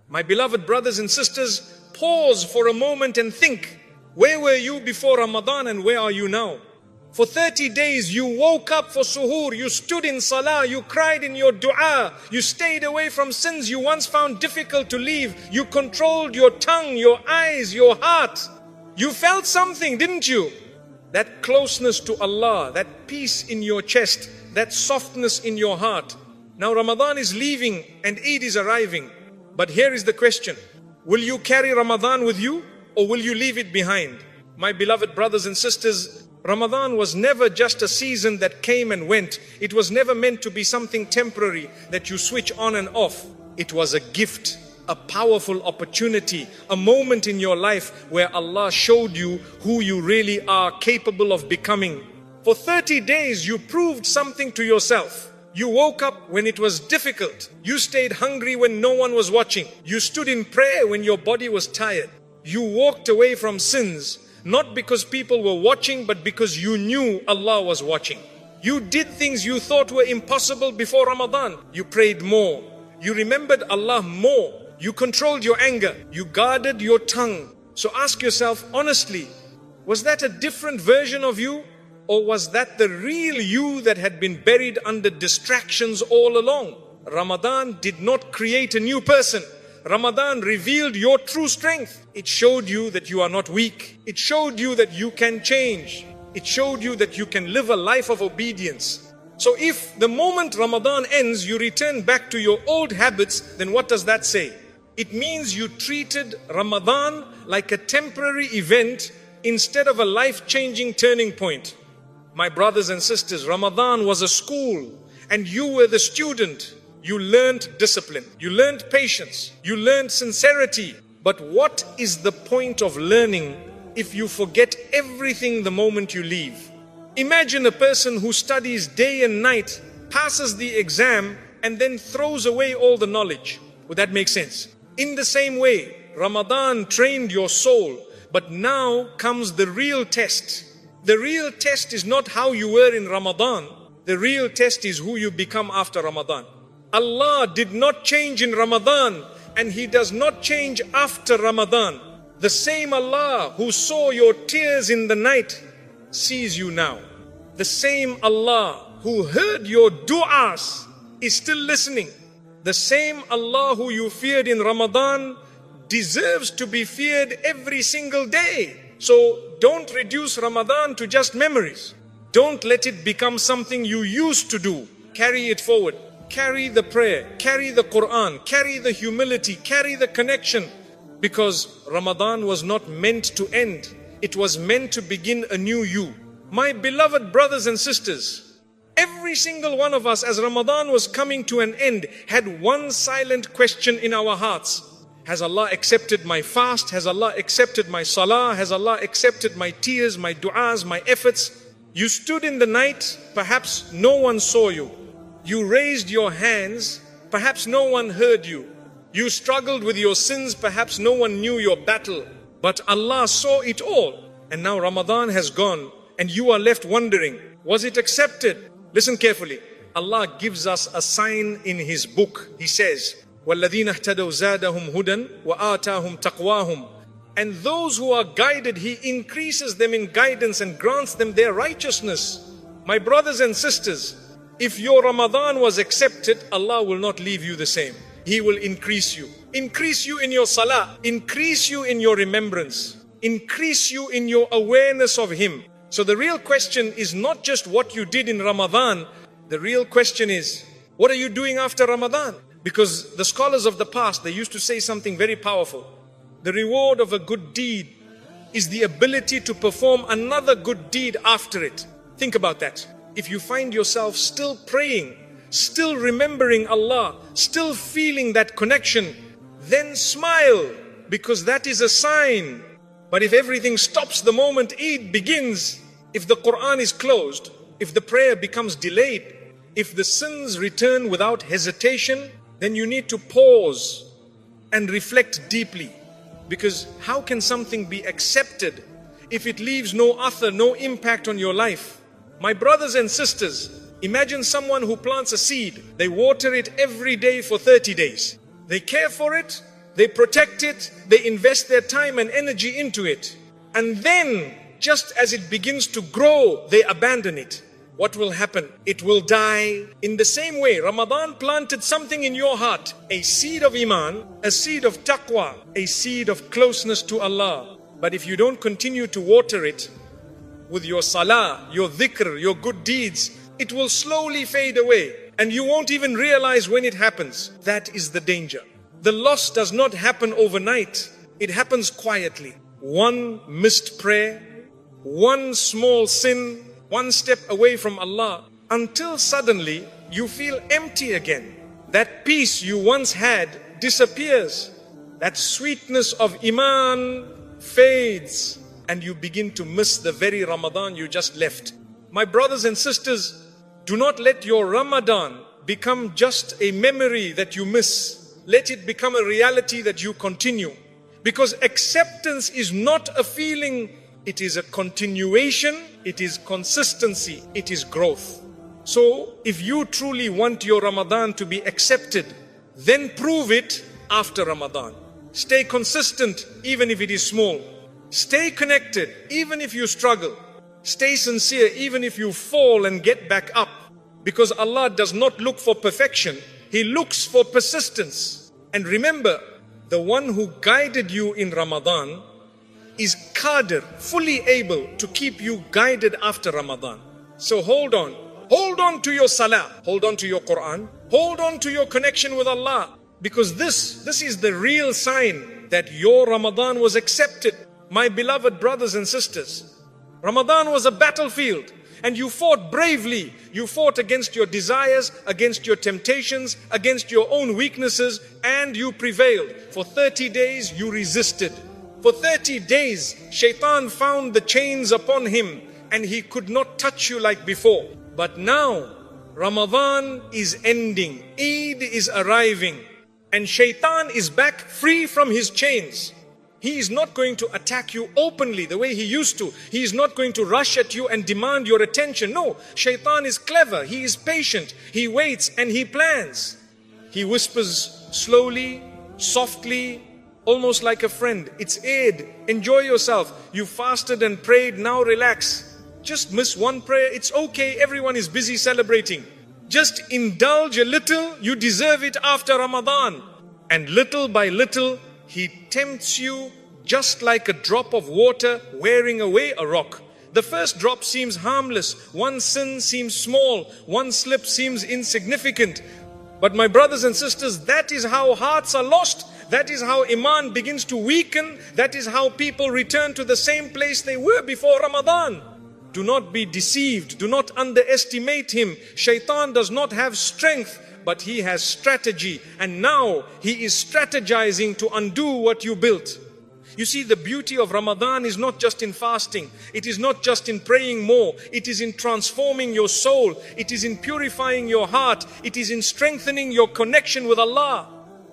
My beloved brothers and sisters, pause for a moment and think, where were you before Ramadan and where are you now? For 30 days you woke up for suhoor, you stood in salah, you cried in your dua, you stayed away from sins you once found difficult to leave, you controlled your tongue, your eyes, your heart. You felt something, didn't you? That closeness to Allah, that peace in your chest, that softness in your heart. Now Ramadan is leaving and Eid is arriving. But here is the question. Will you carry Ramadan with you or will you leave it behind? My beloved brothers and sisters, Ramadan was never just a season that came and went. It was never meant to be something temporary that you switch on and off. It was a gift, a powerful opportunity, a moment in your life where Allah showed you who you really are capable of becoming. For 30 days you proved something to yourself. You woke up when it was difficult. You stayed hungry when no one was watching. You stood in prayer when your body was tired. You walked away from sins, not because people were watching, but because you knew Allah was watching. You did things you thought were impossible before Ramadan. You prayed more. You remembered Allah more. You controlled your anger. You guarded your tongue. So ask yourself honestly, was that a different version of you? Or was that the real you that had been buried under distractions all along? Ramadan did not create a new person. Ramadan revealed your true strength. It showed you that you are not weak. It showed you that you can change. It showed you that you can live a life of obedience. So if the moment Ramadan ends, you return back to your old habits, then what does that say? It means you treated Ramadan like a temporary event instead of a life-changing turning point. My brothers and sisters, Ramadan was a school and you were the student. You learned discipline, you learned patience, you learned sincerity. But what is the point of learning if you forget everything the moment you leave? Imagine a person who studies day and night, passes the exam and then throws away all the knowledge. Would that make sense? In the same way, Ramadan trained your soul, but now comes the real test. The real test is not how you were in Ramadan. The real test is who you become after Ramadan. Allah did not change in Ramadan and He does not change after Ramadan. The same Allah who saw your tears in the night sees you now. The same Allah who heard your du'as is still listening. The same Allah who you feared in Ramadan deserves to be feared every single day. So don't reduce Ramadan to just memories. Don't let it become something you used to do. Carry it forward. Carry the prayer, carry the Qur'an, carry the humility, carry the connection. Because Ramadan was not meant to end. It was meant to begin a new you. My beloved brothers and sisters, every single one of us as Ramadan was coming to an end had one silent question in our hearts. Has Allah accepted my fast? Has Allah accepted my salah? Has Allah accepted my tears, my du'as, my efforts? You stood in the night, perhaps no one saw you. You raised your hands, perhaps no one heard you. You struggled with your sins, perhaps no one knew your battle. But Allah saw it all. And now Ramadan has gone and you are left wondering, was it accepted? Listen carefully. Allah gives us a sign in His book. He says, وَالَّذِينَ اهْتَدَوْا زَادَهُمْ هُدًى وَآتَاهُمْ تَقْوَاهُمْ. And those who are guided, He increases them in guidance and grants them their righteousness. My brothers and sisters, if your Ramadan was accepted, Allah will not leave you the same. He will increase you. Increase you in your salah. Increase you in your remembrance. Increase you in your awareness of Him. So the real question is not just what you did in Ramadan. The real question is, what are you doing after Ramadan? Because the scholars of the past, they used to say something very powerful. The reward of a good deed is the ability to perform another good deed after it. Think about that. If you find yourself still praying, still remembering Allah, still feeling that connection, then smile, because that is a sign. But if everything stops the moment Eid begins, if the Qur'an is closed, if the prayer becomes delayed, if the sins return without hesitation, then you need to pause and reflect deeply. Because how can something be accepted if it leaves no athar, no impact on your life? My brothers and sisters, imagine someone who plants a seed. They water it every day for 30 days. They care for it, they protect it, they invest their time and energy into it. And then, just as it begins to grow, they abandon it. What will happen? It will die. In the same way, Ramadan planted something in your heart, a seed of iman, a seed of taqwa, a seed of closeness to Allah. But if you don't continue to water it with your salah, your dhikr, your good deeds, it will slowly fade away and you won't even realize when it happens. That is the danger. The loss does not happen overnight. It happens quietly. One missed prayer, one small sin, one step away from Allah, until suddenly you feel empty again. That peace you once had disappears. That sweetness of iman fades and you begin to miss the very Ramadan you just left. My brothers and sisters, do not let your Ramadan become just a memory that you miss. Let it become a reality that you continue. Because acceptance is not a feeling, it is a continuation, it is consistency, it is growth. So if you truly want your Ramadan to be accepted, then prove it after Ramadan. Stay consistent even if it is small. Stay connected even if you struggle. Stay sincere even if you fall and get back up. Because Allah does not look for perfection, He looks for persistence. And remember, the one who guided you in Ramadan is qadir, fully able to keep you guided after Ramadan. So hold on. Hold on to your salah. Hold on to your Qur'an. Hold on to your connection with Allah. Because this is the real sign that your Ramadan was accepted. My beloved brothers and sisters, Ramadan was a battlefield and you fought bravely. You fought against your desires, against your temptations, against your own weaknesses, and you prevailed. For 30 days you resisted. For 30 days, Shaytan found the chains upon him and he could not touch you like before. But now, Ramadan is ending, Eid is arriving, and Shaytan is back free from his chains. He is not going to attack you openly the way he used to. He is not going to rush at you and demand your attention. No, Shaytan is clever, he is patient, he waits and he plans. He whispers slowly, softly, almost like a friend. It's Eid, enjoy yourself. You fasted and prayed, now relax. Just miss one prayer, it's okay, everyone is busy celebrating. Just indulge a little, you deserve it after Ramadan. And little by little, He tempts you just like a drop of water wearing away a rock. The first drop seems harmless, one sin seems small, one slip seems insignificant. But my brothers and sisters, that is how hearts are lost. That is how iman begins to weaken. That is how people return to the same place they were before Ramadan. Do not be deceived. Do not underestimate him. Shaitan does not have strength, but he has strategy. And now he is strategizing to undo what you built. You see, the beauty of Ramadan is not just in fasting. It is not just in praying more. It is in transforming your soul. It is in purifying your heart. It is in strengthening your connection with Allah.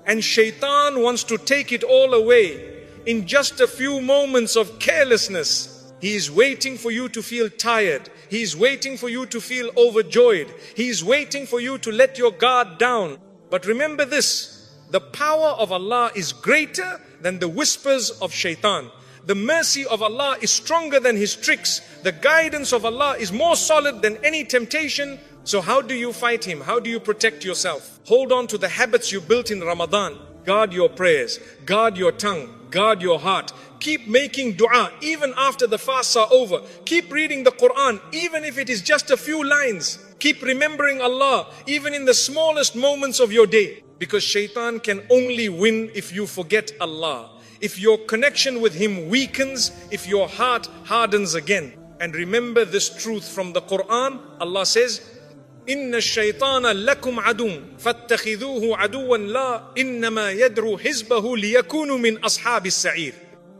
And Shaitan wants to take it all away in just a few moments of carelessness. He is waiting for you to feel tired. He is waiting for you to feel overjoyed. He is waiting for you to let your guard down. But remember this, the power of Allah is greater than the whispers of Shaitan. The mercy of Allah is stronger than his tricks. The guidance of Allah is more solid than any temptation. So how do you fight him? How do you protect yourself? Hold on to the habits you built in Ramadan. Guard your prayers. Guard your tongue. Guard your heart. Keep making dua even after the fasts are over. Keep reading the Qur'an even if it is just a few lines. Keep remembering Allah even in the smallest moments of your day. Because Shaitan can only win if you forget Allah. If your connection with him weakens, if your heart hardens again. And remember this truth from the Qur'an. Allah says, إن الشيطان لكم عدو فاتخذوه عدوا لا إنما يدعو حزبه ليكونوا من أصحاب السعير.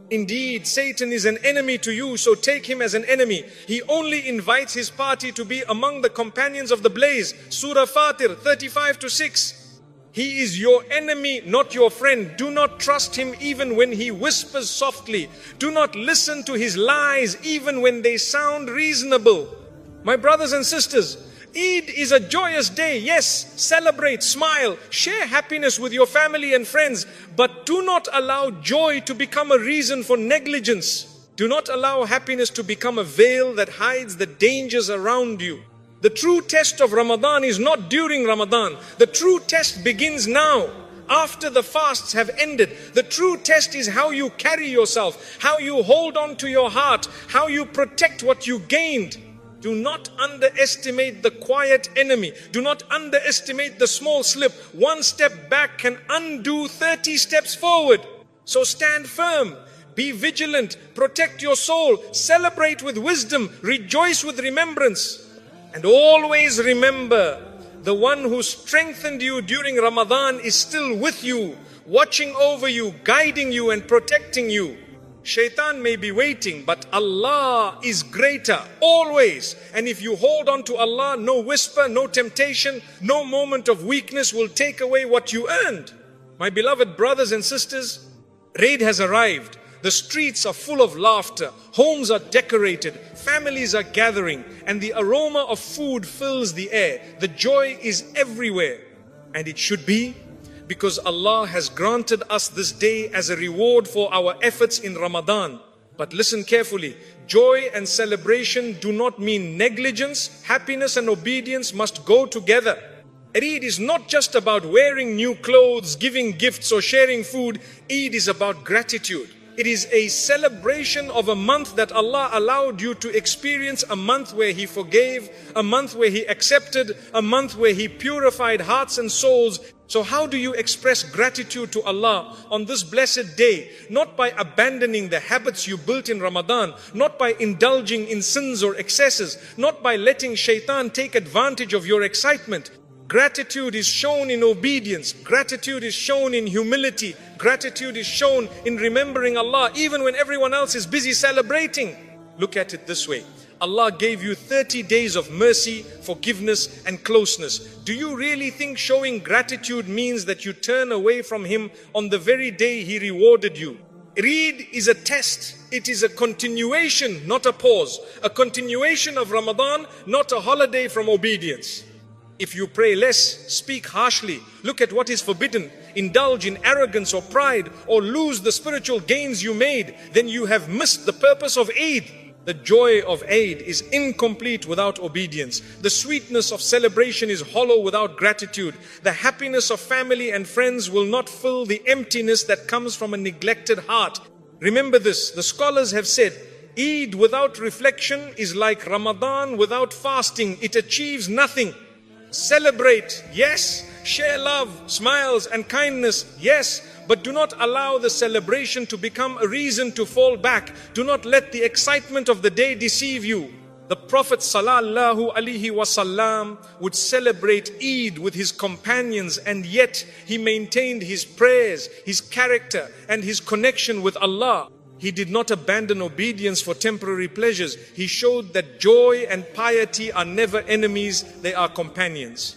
Indeed, Satan is an enemy to you, so take him as an enemy. He only invites his party to be among the companions of the blaze. Surah Fatir 35-6. He is your enemy, not your friend. Do not trust him even when he whispers softly. Do not listen to his lies even when they sound reasonable. My brothers and sisters, Eid is a joyous day. Yes, celebrate, smile, share happiness with your family and friends, but do not allow joy to become a reason for negligence. Do not allow happiness to become a veil that hides the dangers around you. The true test of Ramadan is not during Ramadan. The true test begins now, after the fasts have ended. The true test is how you carry yourself, how you hold on to your heart, how you protect what you gained. Do not underestimate the quiet enemy. Do not underestimate the small slip. One step back can undo 30 steps forward. So stand firm, be vigilant, protect your soul, celebrate with wisdom, rejoice with remembrance. And always remember, the one who strengthened you during Ramadan is still with you, watching over you, guiding you and protecting you. Shaytan may be waiting, but Allah is greater, always. And if you hold on to Allah, no whisper, no temptation, no moment of weakness will take away what you earned. My beloved brothers and sisters, Eid has arrived. The streets are full of laughter, homes are decorated, families are gathering, and the aroma of food fills the air. The joy is everywhere. And it should be, because Allah has granted us this day as a reward for our efforts in Ramadan. But listen carefully, joy and celebration do not mean negligence. Happiness and obedience must go together. Eid is not just about wearing new clothes, giving gifts or sharing food. Eid is about gratitude. It is a celebration of a month that Allah allowed you to experience, a month where He forgave, a month where He accepted, a month where He purified hearts and souls. So how do you express gratitude to Allah on this blessed day? Not by abandoning the habits you built in Ramadan, not by indulging in sins or excesses, not by letting Shaytan take advantage of your excitement. Gratitude is shown in obedience. Gratitude is shown in humility. Gratitude is shown in remembering Allah even when everyone else is busy celebrating. Look at it this way. Allah gave you 30 days of mercy, forgiveness and closeness. Do you really think showing gratitude means that you turn away from Him on the very day He rewarded you? Eid is a test. It is a continuation, not a pause. A continuation of Ramadan, not a holiday from obedience. If you pray less, speak harshly, look at what is forbidden, indulge in arrogance or pride, or lose the spiritual gains you made, then you have missed the purpose of Eid. The joy of Eid is incomplete without obedience. The sweetness of celebration is hollow without gratitude. The happiness of family and friends will not fill the emptiness that comes from a neglected heart. Remember this, the scholars have said, Eid without reflection is like Ramadan without fasting. It achieves nothing. Celebrate, yes. Share love, smiles and kindness, yes. But do not allow the celebration to become a reason to fall back. Do not let the excitement of the day deceive you. The Prophet sallallahu alaihi wasallam would celebrate Eid with his companions, and yet he maintained his prayers, his character and his connection with Allah. He did not abandon obedience for temporary pleasures. He showed that joy and piety are never enemies, they are companions.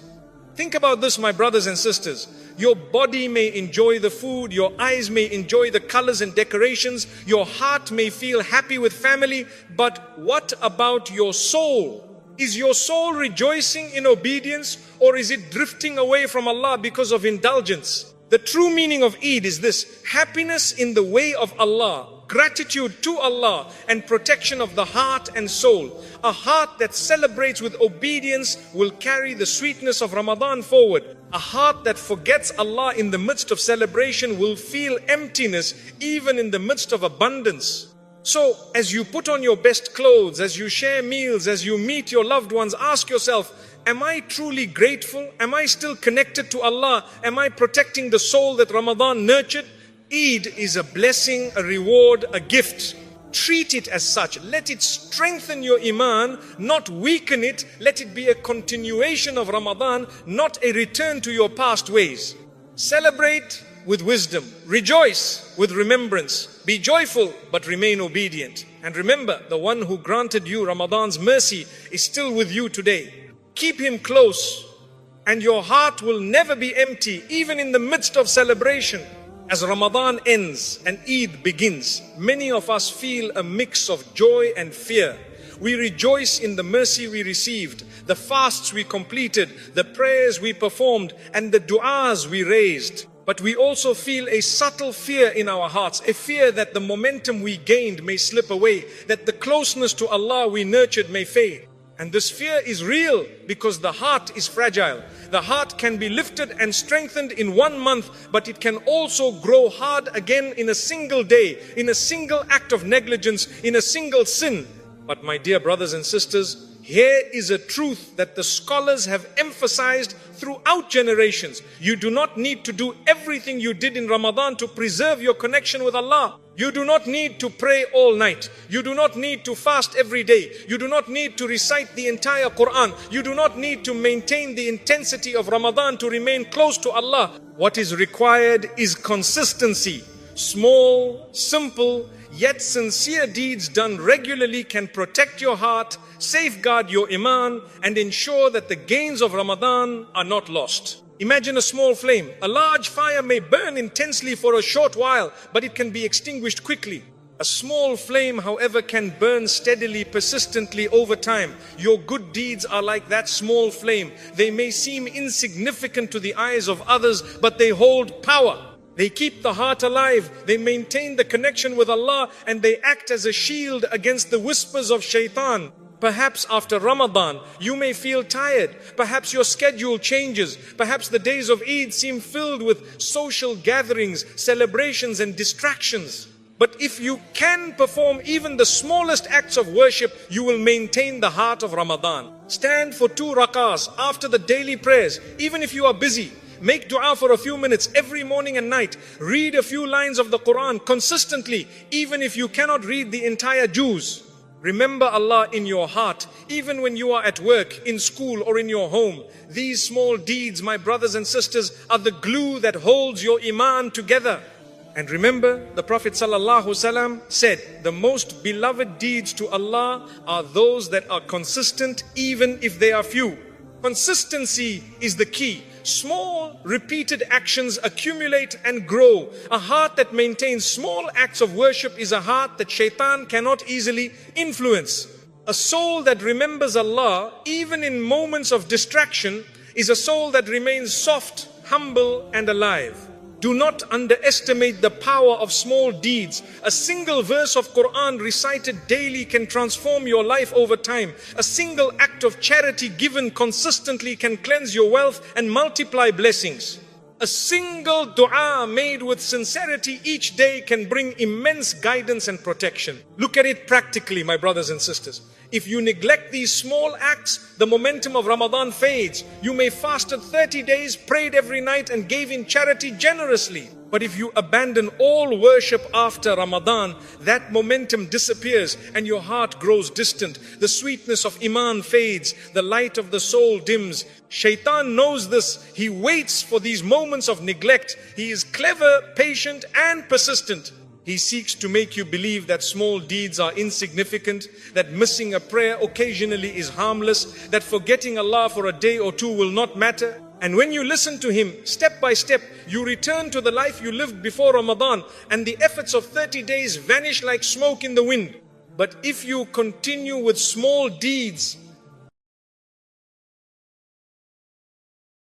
Think about this, my brothers and sisters. Your body may enjoy the food, your eyes may enjoy the colors and decorations, your heart may feel happy with family, but what about your soul? Is your soul rejoicing in obedience, or is it drifting away from Allah because of indulgence? The true meaning of Eid is this: happiness in the way of Allah, gratitude to Allah, and protection of the heart and soul. A heart that celebrates with obedience will carry the sweetness of Ramadan forward. A heart that forgets Allah in the midst of celebration will feel emptiness even in the midst of abundance. So, as you put on your best clothes, as you share meals, as you meet your loved ones, ask yourself, am I truly grateful? Am I still connected to Allah? Am I protecting the soul that Ramadan nurtured? Eid is a blessing, a reward, a gift. Treat it as such. Let it strengthen your imaan, not weaken it. Let it be a continuation of Ramadan, not a return to your past ways. Celebrate with wisdom. Rejoice with remembrance. Be joyful, but remain obedient. And remember, the one who granted you Ramadan's mercy is still with you today. Keep Him close, and your heart will never be empty, even in the midst of celebration. As Ramadan ends and Eid begins, many of us feel a mix of joy and fear. We rejoice in the mercy we received, the fasts we completed, the prayers we performed, and the du'as we raised. But we also feel a subtle fear in our hearts, a fear that the momentum we gained may slip away, that the closeness to Allah we nurtured may fade. And this fear is real because the heart is fragile. The heart can be lifted and strengthened in 1 month, but it can also grow hard again in a single day, in a single act of negligence, in a single sin. But my dear brothers and sisters, here is a truth that the scholars have emphasized throughout generations. You do not need to do everything you did in Ramadan to preserve your connection with Allah. You do not need to pray all night. You do not need to fast every day. You do not need to recite the entire Qur'an. You do not need to maintain the intensity of Ramadan to remain close to Allah. What is required is consistency. Small, simple, yet sincere deeds done regularly can protect your heart, safeguard your iman, and ensure that the gains of Ramadan are not lost. Imagine a small flame. A large fire may burn intensely for a short while, but it can be extinguished quickly. A small flame, however, can burn steadily, persistently over time. Your good deeds are like that small flame. They may seem insignificant to the eyes of others, but they hold power. They keep the heart alive, they maintain the connection with Allah, and they act as a shield against the whispers of Shaytan. Perhaps after Ramadan, you may feel tired. Perhaps your schedule changes. Perhaps the days of Eid seem filled with social gatherings, celebrations, and distractions. But if you can perform even the smallest acts of worship, you will maintain the heart of Ramadan. Stand for 2 rakahs after the daily prayers, even if you are busy. Make dua for a few minutes every morning and night. Read a few lines of the Qur'an consistently, even if you cannot read the entire juz. Remember Allah in your heart, even when you are at work, in school, or in your home. These small deeds, my brothers and sisters, are the glue that holds your iman together. And remember, the Prophet ﷺ said, the most beloved deeds to Allah are those that are consistent, even if they are few. Consistency is the key. Small, repeated actions accumulate and grow. A heart that maintains small acts of worship is a heart that Shaytan cannot easily influence. A soul that remembers Allah, even in moments of distraction, is a soul that remains soft, humble, and alive. Do not underestimate the power of small deeds. A single verse of Qur'an recited daily can transform your life over time. A single act of charity given consistently can cleanse your wealth and multiply blessings. A single dua made with sincerity each day can bring immense guidance and protection. Look at it practically, my brothers and sisters. If you neglect these small acts, the momentum of Ramadan fades. You may fasted 30 days, prayed every night, and gave in charity generously. But if you abandon all worship after Ramadan, that momentum disappears and your heart grows distant. The sweetness of iman fades. The light of the soul dims. Shaitan knows this. He waits for these moments of neglect. He is clever, patient, and persistent. He seeks to make you believe that small deeds are insignificant, that missing a prayer occasionally is harmless, that forgetting Allah for a day or two will not matter. And when you listen to him, step by step, you return to the life you lived before Ramadan, and the efforts of 30 days vanish like smoke in the wind. But if you continue with small deeds,